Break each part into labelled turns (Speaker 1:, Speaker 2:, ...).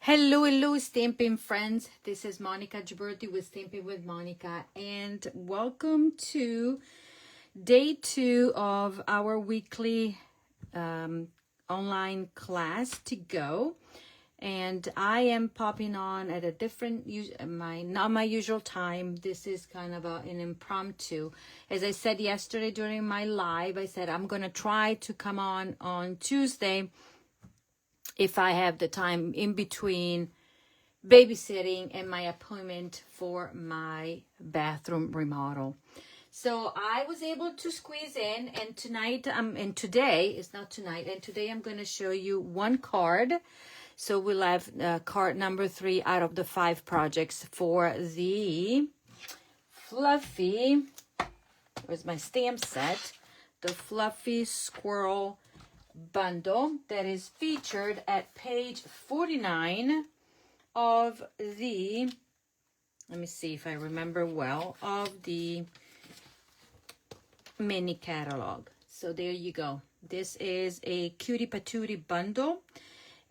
Speaker 1: Hello, Stampin' friends. This is Monica Gibberti with Stampin' with Monica, and welcome to day 2 of our weekly online class to go. And I am popping on at a different, not my usual time. This is kind of an impromptu. As I said yesterday during my live, I said I'm going to try to come on Tuesday if I have the time in between babysitting and my appointment for my bathroom remodel. So I was able to squeeze in, and tonight, and today, it's not tonight, and today I'm going to show you one card. So we'll have card number 3 out of the 5 projects for the Fluffy, where's my stamp set, the Fluffy Squirrel Bundle that is featured at page 49 of the, let me see if I remember well, of the mini catalog. So there you go. This is a cutie patootie bundle,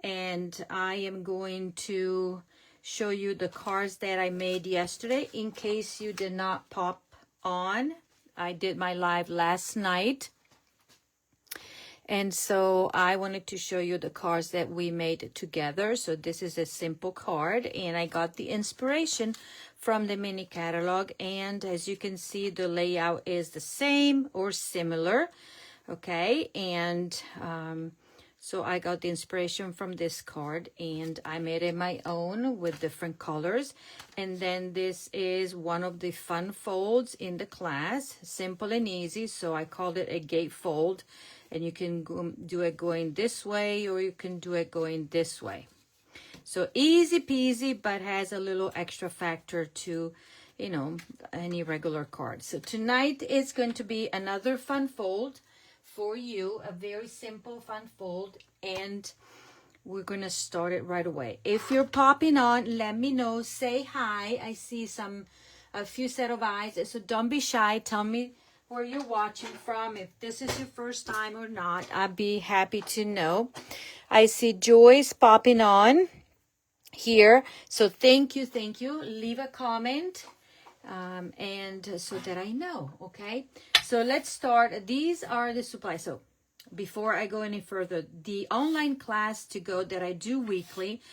Speaker 1: and I am going to show you the cards that I made yesterday in case you did not pop on. I did my live last night, and so I wanted to show you the cards that we made together. So this is a simple card, and I got the inspiration from the mini catalog. And as you can see, the layout is the same or similar. Okay, and so I got the inspiration from this card, and I made it my own with different colors. And then this is one of the fun folds in the class, simple and easy. So I called it a gatefold. And you can do it going this way, or you can do it going this way. So easy peasy, but has a little extra factor to, you know, any regular card. So tonight is going to be another fun fold for you, a very simple fun fold. And we're going to start it right away. If you're popping on, let me know, say hi. I see a few set of eyes, so don't be shy. Tell me where you're watching from, if this is your first time or not. I'd be happy to know. I see Joyce popping on here, so thank you. Leave a comment, and so that I know. Okay, so let's start. These are the supplies. So before I go any further, the online class to go that I do weekly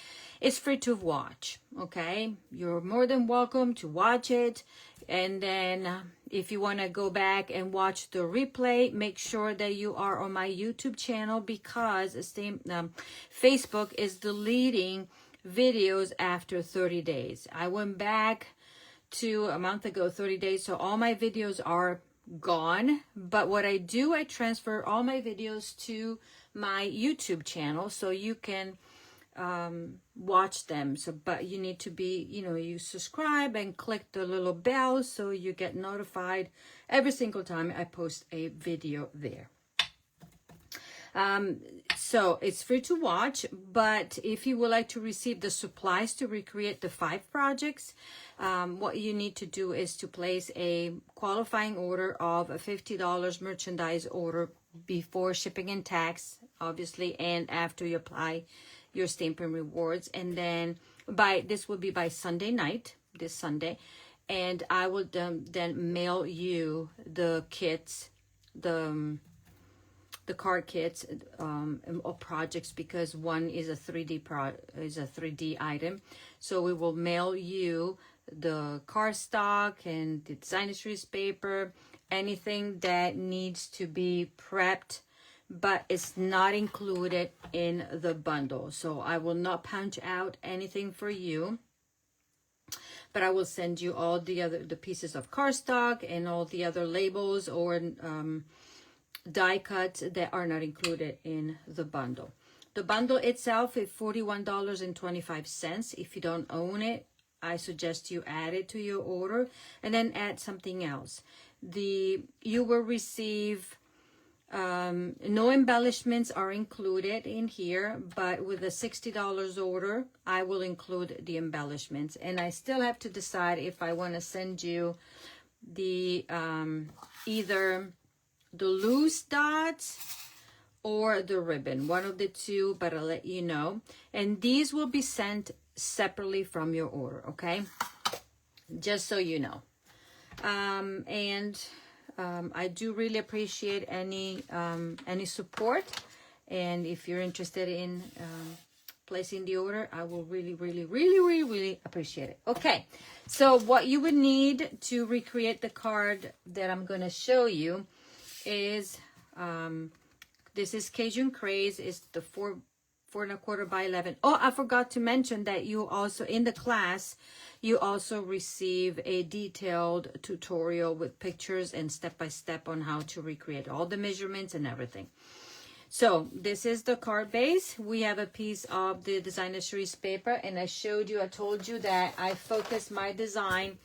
Speaker 1: is free to watch. Okay, you're more than welcome to watch it. And then if you want to go back and watch the replay, make sure that you are on my YouTube channel, because Facebook is deleting videos after 30 days. I went back to a month ago, 30 days, so all my videos are gone. But what I do, I transfer all my videos to my YouTube channel, so you can watch them. So, but you need to be, you subscribe and click the little bell so you get notified every single time I post a video there. So it's free to watch, but if you would like to receive the supplies to recreate the 5 projects, what you need to do is to place a qualifying order of a $50 merchandise order before shipping and tax, obviously, and after you apply your Stampin' Rewards. And then this will be by Sunday night, this Sunday, and I will then mail you the kits, the card kits or projects, because one is a 3D item. So we will mail you the cardstock and the designer series paper, anything that needs to be prepped, but it's not included in the bundle. So I will not punch out anything for you, but I will send you all the pieces of cardstock and all the other labels or die cuts that are not included in the bundle. The bundle itself is $41.25. If you don't own it, I suggest you add it to your order and then add something else. You will receive no embellishments are included in here, but with a $60 order, I will include the embellishments. And I still have to decide if I want to send you the either the loose dots or the ribbon, one of the two, but I'll let you know. And these will be sent separately from your order, okay? Just so you know. I do really appreciate any support, and if you're interested in placing the order, I will really appreciate it. Okay, so what you would need to recreate the card that I'm going to show you is this is Cajun Craze. It's the 4 1/4 by 11. Oh, I forgot to mention that you also, in the class, you also receive a detailed tutorial with pictures and step-by-step on how to recreate all the measurements and everything. So this is the card base. We have a piece of the designer series paper, and I told you that I focused my design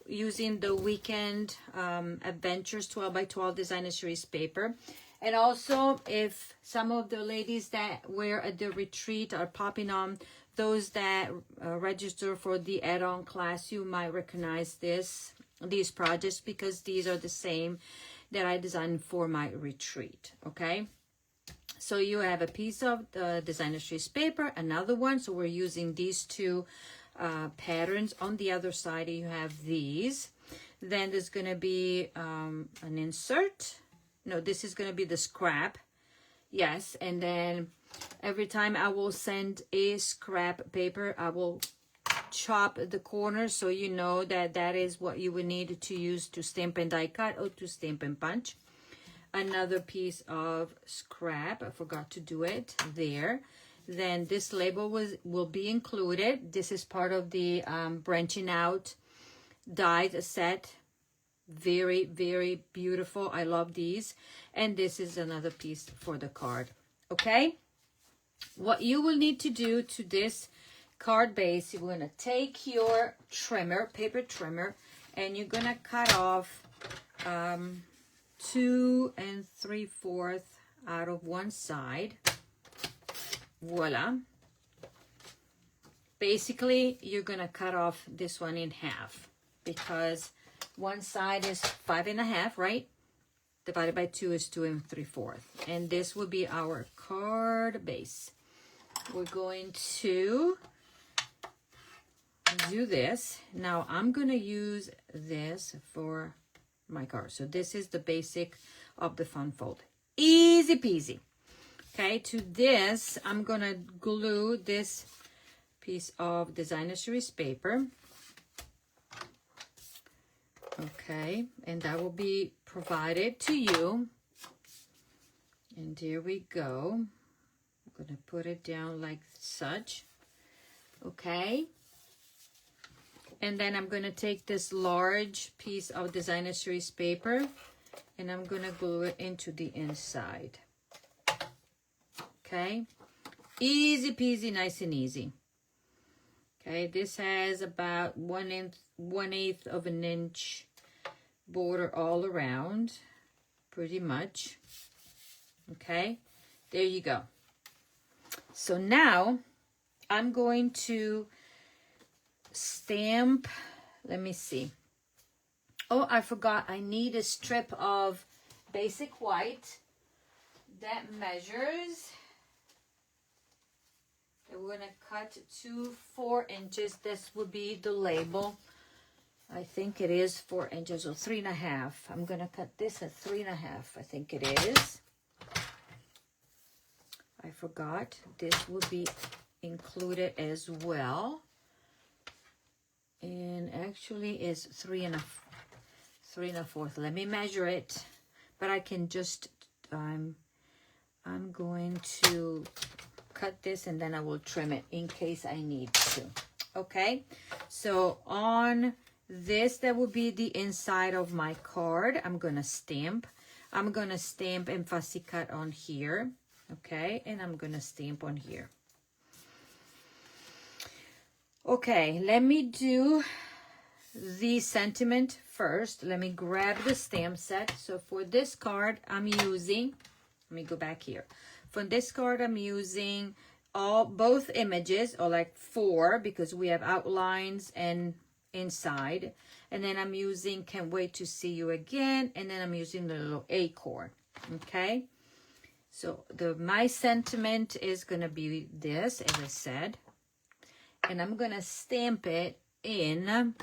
Speaker 1: using the Weekend Adventures 12 by 12 designer series paper. And also, if some of the ladies that were at the retreat are popping on, those that register for the add-on class, you might recognize these projects, because these are the same that I designed for my retreat, okay? So you have a piece of the designer series paper, another one. So we're using these two patterns. On the other side, you have these. Then there's going to be an insert. No, this is going to be the scrap. Yes, and then every time I will send a scrap paper, I will chop the corners, so you know that that is what you would need to use to stamp and die cut or to stamp and punch. Another piece of scrap, I forgot to do it there. Then this label will be included. This is part of the branching out dies set. Very beautiful. I love these. And this is another piece for the card. Okay, what you will need to do to this card base, you're going to take your trimmer, paper trimmer, and you're going to cut off 2 3/4 out of one side. Voila. Basically, you're going to cut off this one in half, because one side is 5 1/2, right? Divided by 2 is 2 3/4. And this will be our card base. We're going to do this. Now I'm going to use this for my card. So this is the basic of the fun fold. Easy peasy. Okay, to this, I'm going to glue this piece of designer series paper. Okay, and that will be provided to you. And there we go. I'm going to put it down like such. Okay. And then I'm going to take this large piece of designer series paper, and I'm going to glue it into the inside. Okay. Easy peasy, nice and easy. Okay, this has about 1/8 of an inch border all around, pretty much. Okay, there you go. So now I'm going to stamp. Let me see. Oh, I forgot. I need a strip of basic white that measures. We're going to cut to 4 inches. This would be the label. I think it is 4 inches or 3 1/2. I'm going to cut this at 3 1/2. I think it is. I forgot. This will be included as well. And actually is 3 1/4. Let me measure it. But I can just, I'm going to cut this, and then I will trim it in case I need to. Okay, so on this, that will be the inside of my card. I'm gonna stamp and fussy cut on here. Okay, and I'm gonna stamp on here. Okay, let me do the sentiment first. Let me grab the stamp set. So for this card, I'm using, let me go back here. For this card, I'm using both images, or like 4, because we have outlines and inside. And then I'm using Can't Wait to See You Again. And then I'm using the little acorn. Okay. So my sentiment is gonna be this, as I said, and I'm gonna stamp it in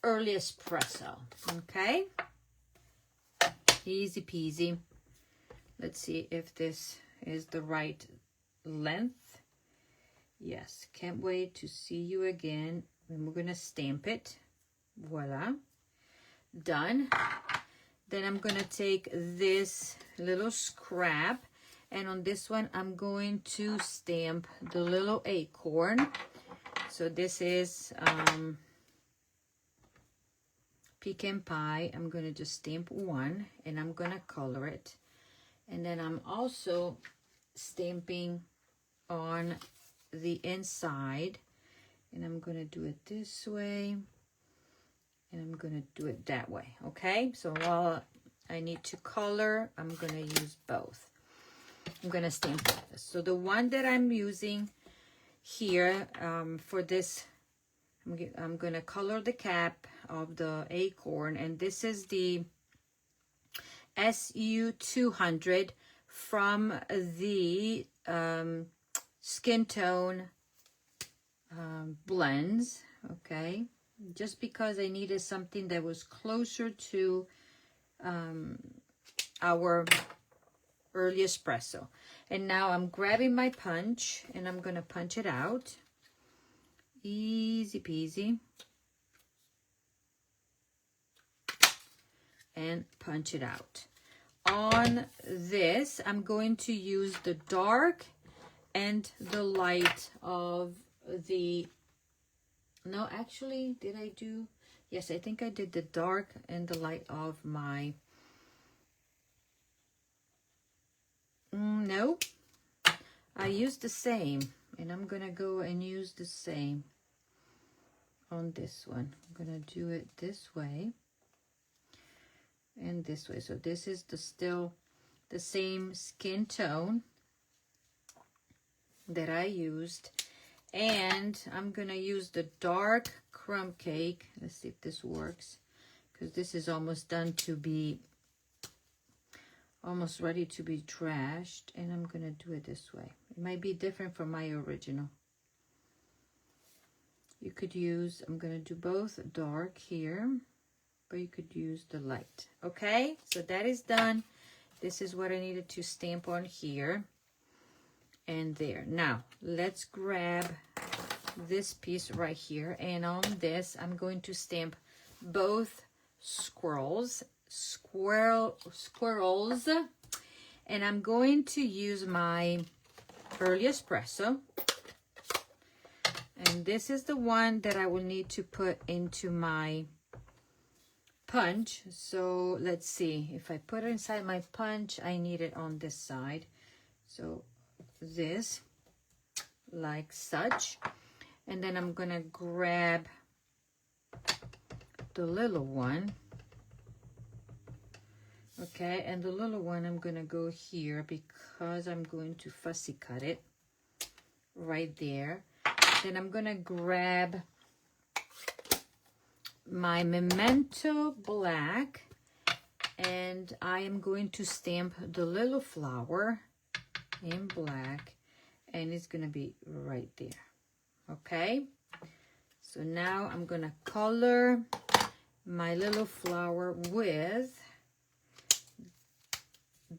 Speaker 1: early espresso. Okay, easy peasy. Let's see if this is the right length. Yes, can't wait to see you again. And we're gonna stamp it. Voila, done. Then I'm gonna take this little scrap, and on this one I'm going to stamp the little acorn. So this is pecan pie. I'm gonna just stamp one, and I'm gonna color it. And then I'm also stamping on the inside, and I'm gonna do it this way, and I'm gonna do it that way. Okay, so while I need to color, I'm gonna use both. I'm gonna stamp this. So the one that I'm using here for this, I'm gonna color the cap of the acorn, and this is the SU200 from the Skin Tone blends. Okay, just because I needed something that was closer to our early espresso. And now I'm grabbing my punch, and I'm gonna punch it out. Easy peasy. And punch it out. On this, I'm going to use the dark and the light of the, no, actually, did I do, yes, I think I did the dark and the light of my, no, I used the same, and I'm gonna go and use the same on this one. I'm gonna do it this way and this way. So this is still the same skin tone that I used, and I'm gonna use the dark crumb cake. Let's see if this works, because this is almost done to be, almost ready to be trashed, and I'm gonna do it this way. It might be different from my original. You could use, I'm gonna do both dark here, but you could use the light. Okay, so that is done. This is what I needed to stamp on here and there. Now let's grab this piece right here, and on this I'm going to stamp both squirrels, and I'm going to use my early espresso, and this is the one that I will need to put into my punch. So let's see, if I put it inside my punch, I need it on this side. So this, like such, and then I'm gonna grab the little one. Okay, and the little one, I'm gonna go here because I'm going to fussy cut it right there. Then I'm gonna grab my Memento Black, and I am going to stamp the little flower in black, and it's gonna be right there. Okay, so now I'm gonna color my little flower with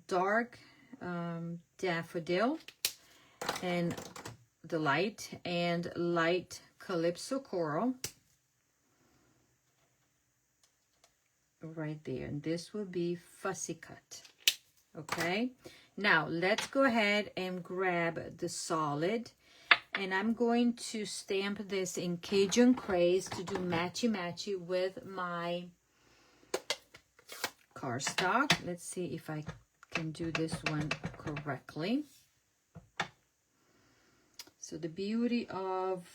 Speaker 1: dark daffodil and the light, and light calypso coral right there, and this will be fussy cut. Okay, now let's go ahead and grab the solid, and I'm going to stamp this in Cajun Craze to do matchy-matchy with my cardstock. Let's see if I can do this one correctly. So the beauty of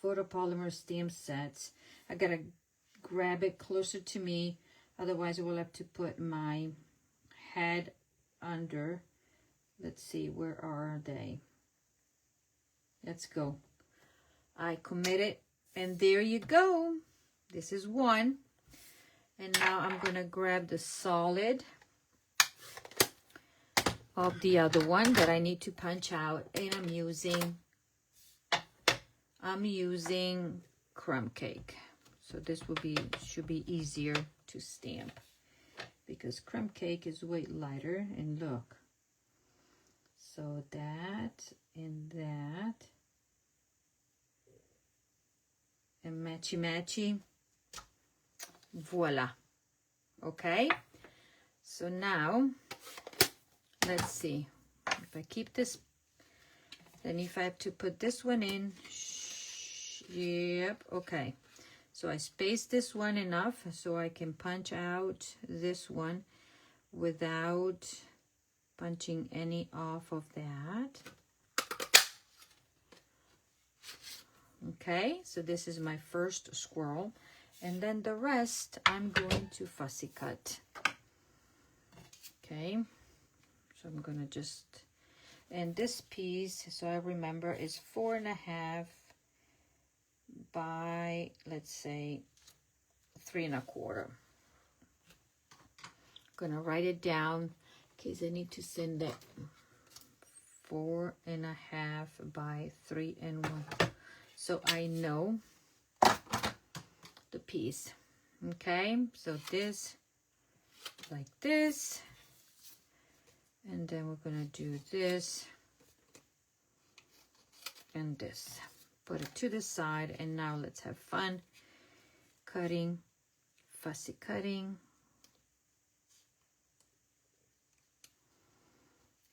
Speaker 1: photopolymer stamp sets, I gotta grab it closer to me, otherwise I will have to put my head under. Let's see, where are they? Let's go. I committed, and there you go. This is one. And now I'm gonna grab the solid, of the other one that I need to punch out, and I'm using crumb cake. So this should be easier to stamp because crumb cake is way lighter. And look, so that and that, and matchy, voila. Okay, so now let's see if I keep this, then if I have to put this one in, yep, okay. So I spaced this one enough so I can punch out this one without punching any off of that. Okay, so this is my first squirrel. And then the rest I'm going to fussy cut. Okay, so I'm gonna just, and this piece, so I remember, is 4.5 by, let's say, 3 1/4. Gonna write it down in case I need to send it. 4.5 by 3 1, so I know the piece. Okay, so this like this, and then we're gonna do this and this. Put it to the side, and now let's have fun cutting, fussy cutting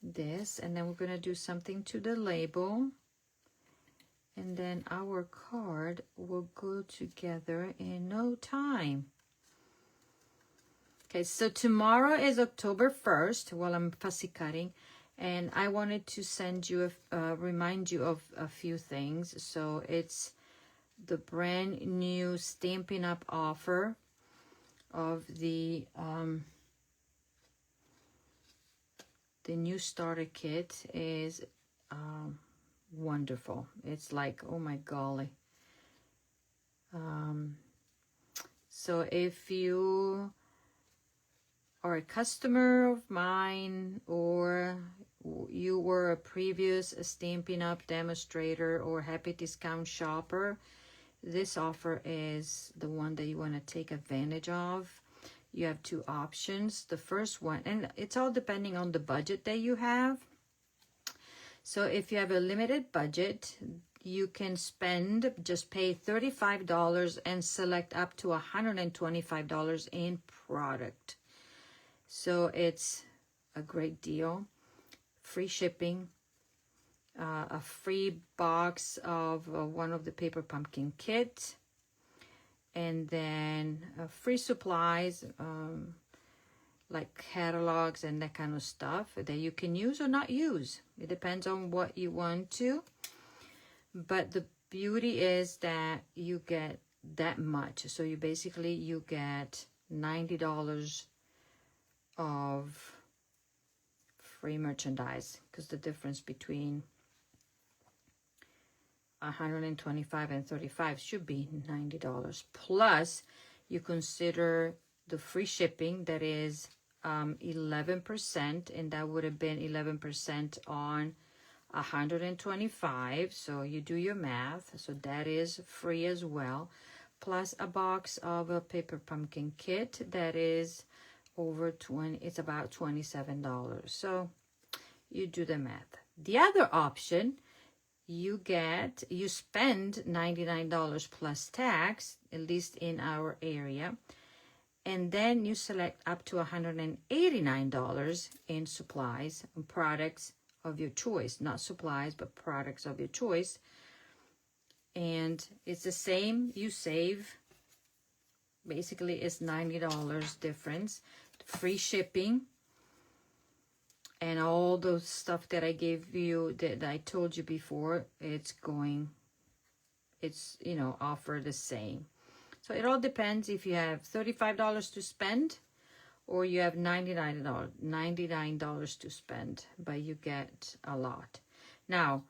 Speaker 1: this, and then we're going to do something to the label, and then our card will go together in no time. Okay, so tomorrow is October 1st while I'm fussy cutting, and I wanted to send you remind you of a few things. So it's the brand new Stampin' Up offer of the new starter kit is wonderful. It's like, oh my golly. So if you are a customer of mine, or you were a previous Stampin' Up demonstrator or happy discount shopper, this offer is the one that you want to take advantage of. You have two options. The first one, and it's all depending on the budget that you have. So if you have a limited budget, you can just pay $35 and select up to $125 in product. So it's a great deal. Free shipping, a free box of one of the paper pumpkin kits, and then free supplies like catalogs and that kind of stuff that you can use or not use. It depends on what you want to. But the beauty is that you get that much. So you get $90 of free merchandise, because the difference between 125 and 35 should be $90. Plus, you consider the free shipping, that is 11%, and that would have been 11% on 125. So you do your math. So that is free as well. Plus a box of a paper pumpkin kit that is over it's about $27. So you do the math. The other option, you spend $99 plus tax, at least in our area, and then you select up to $189 in supplies and products of your choice. Not supplies, but products of your choice. And it's the same, you save, basically it's $90 difference. Free shipping, and all those stuff that I gave you, that I told you before, it's offer the same. So it all depends if you have $35 to spend or you have $99 to spend, but you get a lot. Now,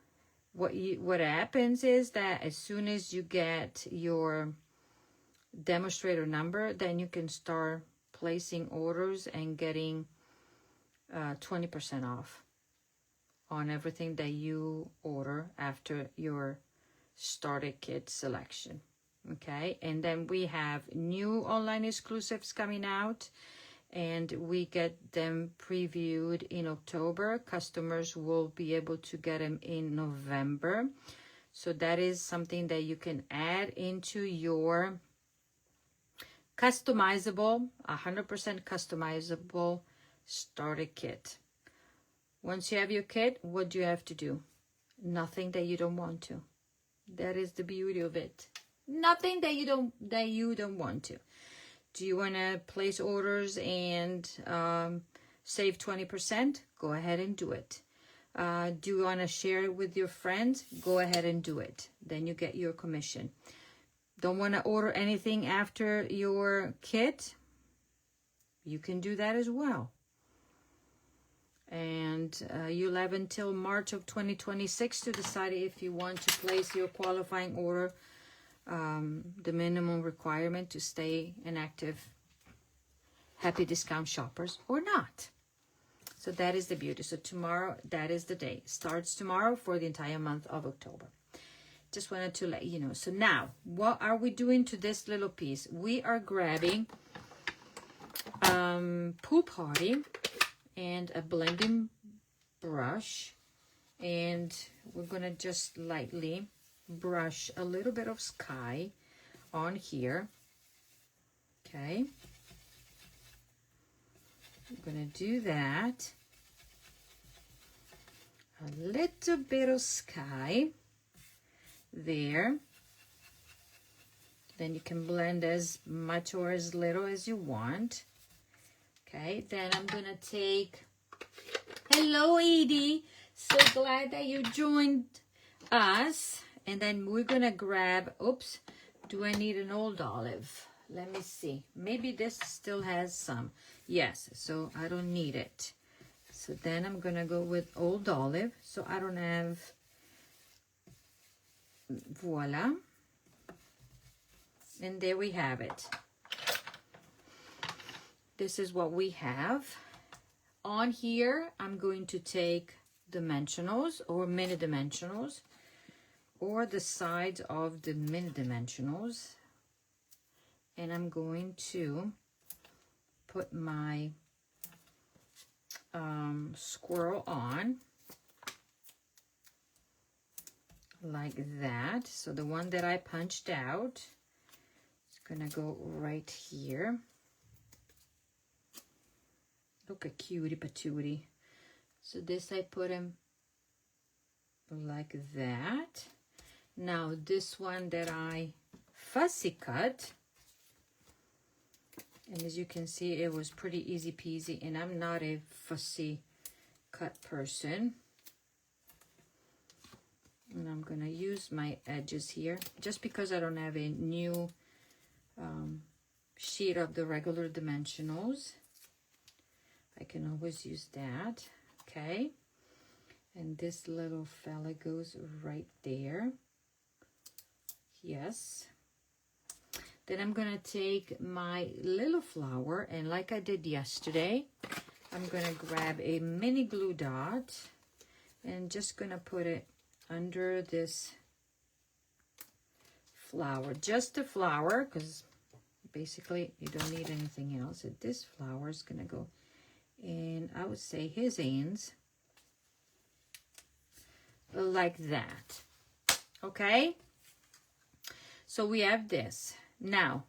Speaker 1: what happens is that as soon as you get your demonstrator number, then you can start placing orders and getting 20% off. on everything that you order after your starter kit selection. Okay, and then we have new online exclusives coming out, and we get them previewed in October. Customers will be able to get them in November. So that is something that you can add into your customizable, 100% customizable starter kit. Once you have your kit, what do you have to do? Nothing that you don't want to. That is the beauty of it. Nothing that you don't want to. Do you want to place orders and save 20%? Go ahead and do it. Do you want to share it with your friends? Go ahead and do it. Then you get your commission. Don't want to order anything after your kit? You can do that as well. And you'll have until March of 2026 to decide if you want to place your qualifying order, the minimum requirement to stay an active Happy Discount shoppers or not. So that is the beauty. So tomorrow, that is the day. Starts tomorrow for the entire month of October. Just wanted to let you know. So now, what are we doing to this little piece? We are grabbing Pool Party and a blending brush, and we're gonna just lightly brush a little bit of sky on here. Okay, I'm gonna do that. A little bit of sky there. Then you can blend as much or as little as you want. Okay, then I'm gonna take, hello Edie, so glad that you joined us. And then we're gonna grab, oops, do I need an old olive? Let me see, maybe this still has some. Yes, so I don't need it. So then I'm gonna go with old olive, so I don't have, voila. And there we have it. This is what we have. On here, I'm going to take dimensionals or mini dimensionals or the sides of the mini dimensionals. And I'm going to put my squirrel on like that. So the one that I punched out is gonna go right here. Look at cutie patootie. So this I put him like that. Now this one that I fussy cut, and as you can see, it was pretty easy peasy, and I'm not a fussy cut person. And I'm gonna use my edges here, just because I don't have a new sheet of the regular dimensionals. I can always use that, okay? And this little fella goes right there. Yes. Then I'm gonna take my little flower, and like I did yesterday, I'm gonna grab a mini glue dot and just gonna put it under this flower, just the flower, because basically you don't need anything else. So this flower is gonna go in, I would say, his ends like that. Okay, so we have this. Now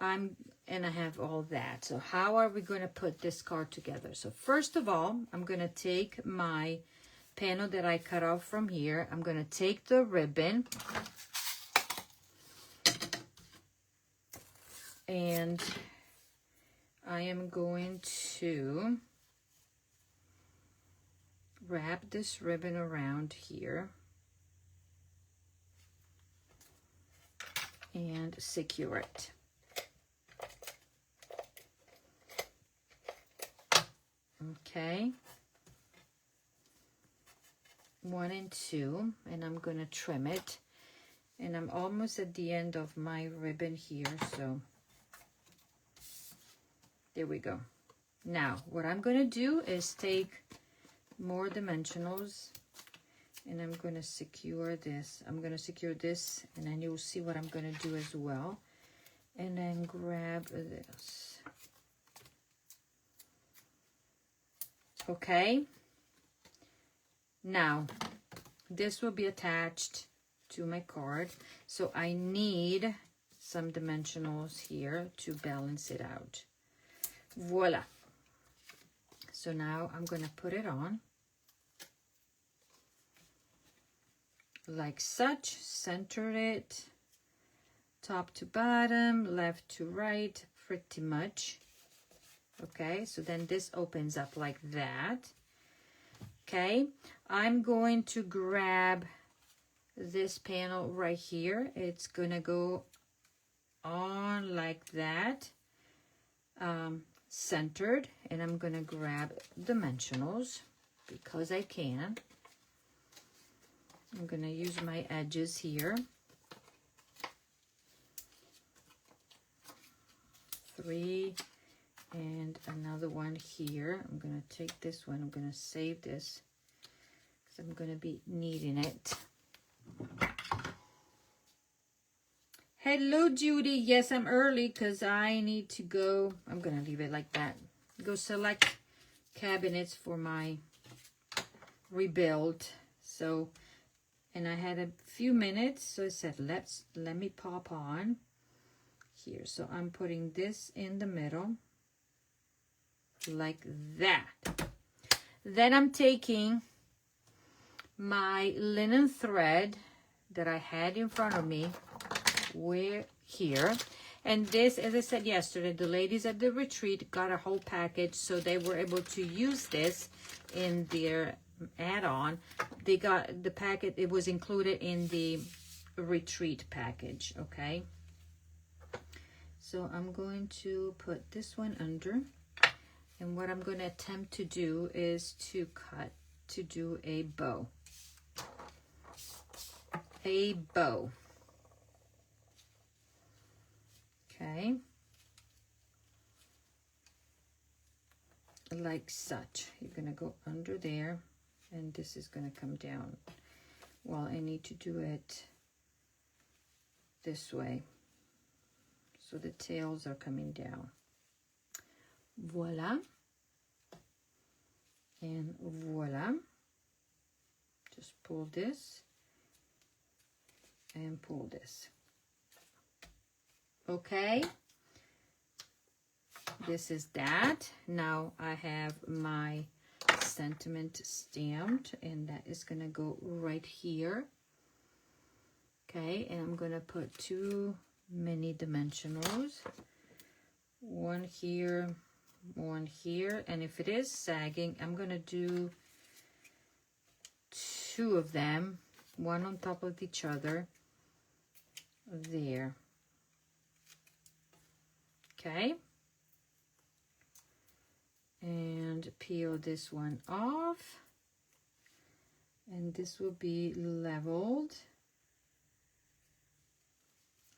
Speaker 1: I have all that. So how are we going to put this card together? So first of all, I'm going to take my panel that I cut off from here. I'm going to take the ribbon and I am going to wrap this ribbon around here and secure it. Okay. 1 and 2, and I'm going to trim it. And I'm almost at the end of my ribbon here, so there we go. Now, what I'm going to do is take more dimensionals, and I'm going to secure this. I'm going to secure this, and then you'll see what I'm going to do as well. And then grab this. Okay. Now, this will be attached to my card, so I need some dimensionals here to balance it out. Voila. So now I'm going to put it on like such, center it top to bottom, left to right, pretty much. Okay, so then this opens up like that. Okay, I'm going to grab this panel right here. It's gonna go on like that, centered, and I'm gonna grab dimensionals because I can. I'm gonna use my edges here. 3 and another one here. I'm gonna take this one. I'm gonna save this because I'm gonna be needing it. Hello, Judy. Yes, I'm early because I need to go. I'm gonna leave it like that. Go select cabinets for my rebuild. So, and I had a few minutes, so I said, let me pop on here. So I'm putting this in the middle like that. Then I'm taking my linen thread that I had in front of me, we're here, and this, as I said yesterday, the ladies at the retreat got a whole package, so they were able to use this in their add-on. They got the packet, it was included in the retreat package. Okay, so I'm going to put this one under, and what I'm going to attempt to do is to do a bow. Okay, like such. You're gonna go under there, and this is gonna come down. Well, I need to do it this way, so the tails are coming down. Voila, and voila. Just pull this and pull this. Okay, this is that. Now I have my sentiment stamped, and that is gonna go right here. Okay, and I'm gonna put 2 mini dimensionals, one here, one here, and if it is sagging, I'm gonna do 2 of them, one on top of each other there. Okay, and peel this one off, and this will be leveled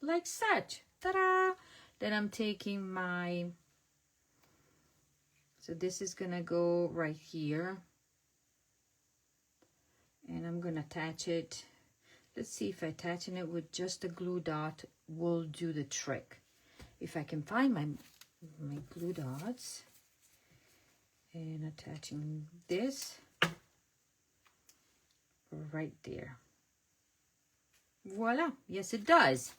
Speaker 1: like such. Ta-da! Then I'm taking my, so this is gonna go right here, and I'm gonna attach it. Let's see if attaching it with just a glue dot will do the trick. If I can find my glue dots, and attaching this right there. Voila. Yes, it does.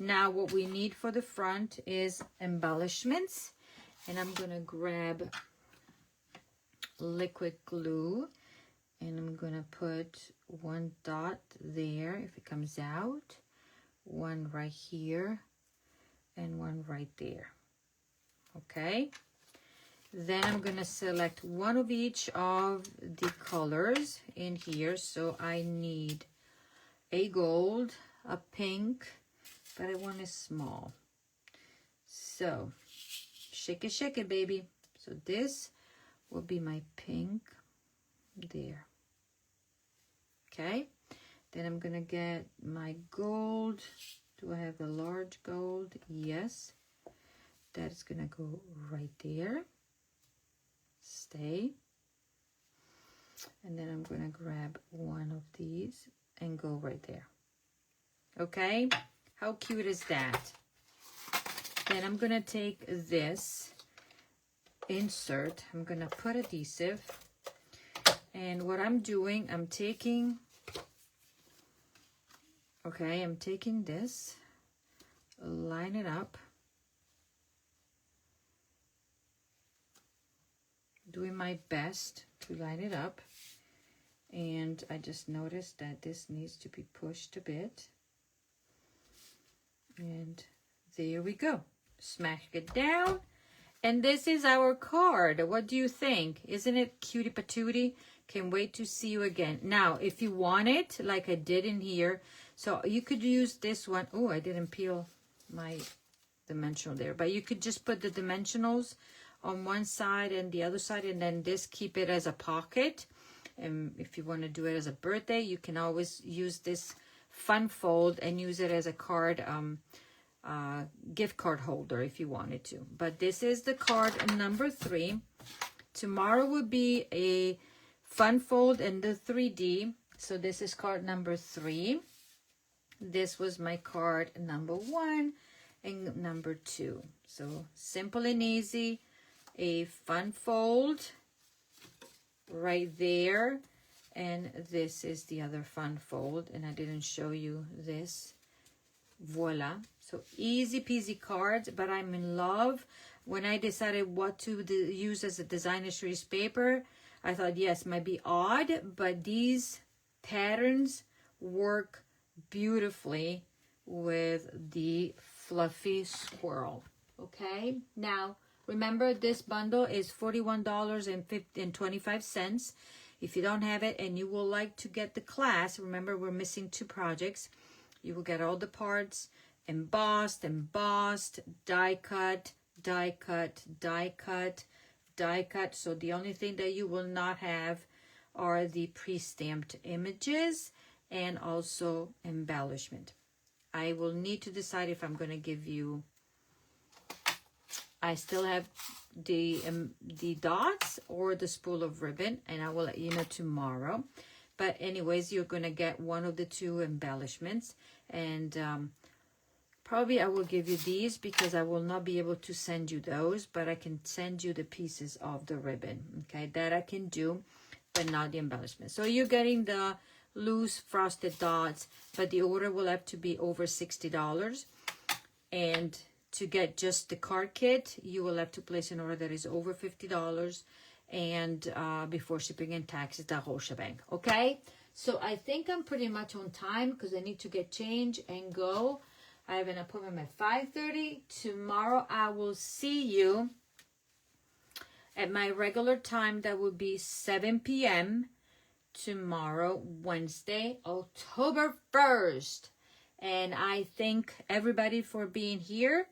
Speaker 1: Now what we need for the front is embellishments, and I'm gonna grab liquid glue, and I'm gonna put 1 dot there if it comes out, 1 right here, and 1 right there. Okay, then I'm gonna select 1 of each of the colors in here. So I need a gold, a pink, but I want it small. So shake it, baby. So this will be my pink there. Okay, then I'm gonna get my gold. Do I have a large gold? Yes. That's gonna go right there. Stay. And then I'm going to grab one of these and go right there. Okay, how cute is that? Then I'm going to take this insert. I'm going to put adhesive. And what I'm doing, I'm taking this, line it up, doing my best to line it up. And I just noticed that this needs to be pushed a bit. And there we go. Smash it down. And this is our card. What do you think? Isn't it cutie patootie? Can't wait to see you again. Now, if you want it, like I did in here, so you could use this one. Oh, I didn't peel my dimensional there. But you could just put the dimensionals on one side and the other side, and then this, keep it as a pocket. And if you want to do it as a birthday, you can always use this fun fold and use it as a card, gift card holder if you wanted to. But this is the card number 3. Tomorrow will be a fun fold and the 3D. So this is card number 3. This was my card number 1 and number 2. So simple and easy, a fun fold right there, and this is the other fun fold, and I didn't show you this. Voila. So easy peasy cards, but I'm in love. When I decided what to use as a designer series paper, I thought, yes, might be odd, but these patterns work beautifully with the Fluffy Squirrel. Okay, now remember, this bundle is $41.25. If you don't have it and you would like to get the class, remember we're missing 2 projects. You will get all the parts embossed, die cut, die cut, die cut, die cut. So the only thing that you will not have are the pre-stamped images and also embellishment. I will need to decide if I'm going to give you, I still have the dots or the spool of ribbon, and I will let you know tomorrow. But anyways, you're going to get one of the 2 embellishments, and probably I will give you these because I will not be able to send you those, but I can send you the pieces of the ribbon. Okay, that I can do, but not the embellishment. So you're getting the loose frosted dots, but the order will have to be over $60. And to get just the card kit, you will have to place an order that is over $50, and before shipping and taxes, the whole shebang. Okay, so I think I'm pretty much on time because I need to get changed and go. I have an appointment at 5:30. Tomorrow I will see you at my regular time. That will be 7 p.m. tomorrow, Wednesday, October 1st. And I thank everybody for being here.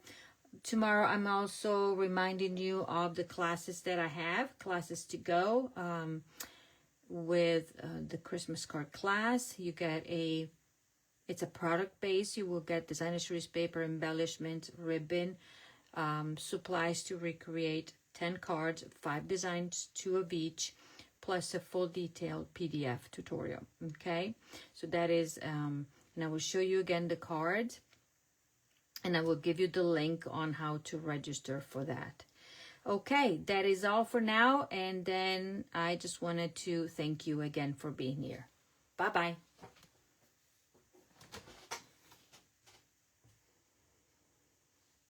Speaker 1: Tomorrow, I'm also reminding you of the classes that I have, classes to go with the Christmas card class. You get it's a product base. You will get designer series paper, embellishment, ribbon, supplies to recreate 10 cards, 5 designs, 2 of each, plus a full detailed PDF tutorial. Okay, so that is... and I will show you again the cards, and I will give you the link on how to register for that. Okay, that is all for now, and then I just wanted to thank you again for being here. Bye-bye.